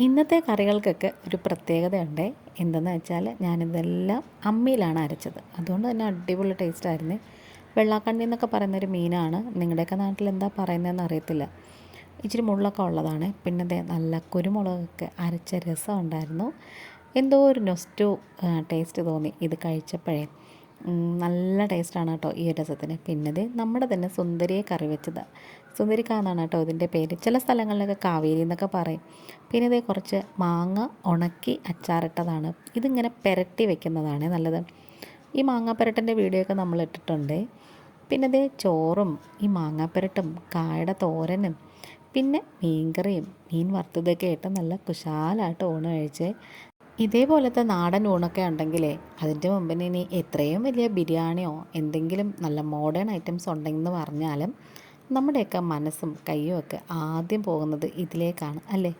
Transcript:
ഇന്നത്തെ കറികൾക്കൊക്കെ ഒരു പ്രത്യേകതയുണ്ട്. എന്തെന്ന് വെച്ചാൽ ഞാനിതെല്ലാം അമ്മിയിലാണ് അരച്ചത്. അതുകൊണ്ട് തന്നെ അടിപൊളി ടേസ്റ്റായിരുന്നു. വെള്ളാക്കണ്ണി എന്നൊക്കെ പറയുന്നൊരു മീനാണ്. നിങ്ങളുടെയൊക്കെ നാട്ടിൽ എന്താ പറയുന്നതെന്ന് അറിയത്തില്ല. ഇച്ചിരി മുള്ളൊക്കെ ഉള്ളതാണ്. പിന്നെ ദേ നല്ല കുരുമുളകൊക്കെ അരച്ച രസം ഉണ്ടായിരുന്നു. എന്തോ ഒരു നൊസ്റ്റു ടേസ്റ്റ് തോന്നി ഇത് കഴിച്ചപ്പോഴേ. നല്ല ടേസ്റ്റാണ് കേട്ടോ ഈ രസത്തിന്. പിന്നെ ദേ നമ്മുടെ തന്നെ സുന്ദരിയെ കറി വെച്ചത്. സുന്ദരിക്ക എന്നാണ് കേട്ടോ ഇതിൻ്റെ പേര്. ചില സ്ഥലങ്ങളിലൊക്കെ കാവേരി എന്നൊക്കെ പറയും. പിന്നെ ഇതേ കുറച്ച് മാങ്ങ ഉണക്കി അച്ചാറിട്ടതാണ്. ഇതിങ്ങനെ പുരട്ടി വെക്കുന്നതാണ് നല്ലത്. ഈ മാങ്ങാപ്പുരട്ടിൻ്റെ വീഡിയോ ഒക്കെ നമ്മൾ ഇട്ടിട്ടുണ്ട്. പിന്നെ ഇതേ ചോറും ഈ മാങ്ങാപ്പുരട്ടും കായയുടെ തോരനും പിന്നെ മീൻകറിയും മീൻ വറുത്തതൊക്കെ ആയിട്ട് നല്ല കുശാലായിട്ട് ഊണ് കഴിച്ച്. ഇതേപോലത്തെ നാടൻ ഊണൊക്കെ ഉണ്ടെങ്കിലേ അതിൻ്റെ മുമ്പിന് ഇനി എത്രയും വലിയ ബിരിയാണിയോ എന്തെങ്കിലും നല്ല മോഡേൺ ഐറ്റംസ് ഉണ്ടെന്ന് പറഞ്ഞാലും നമ്മുടെയൊക്കെ മനസ്സും കയ്യും ഒക്കെ ആദ്യം പോകുന്നത് ഇതിലേക്കാണ് അല്ലേ.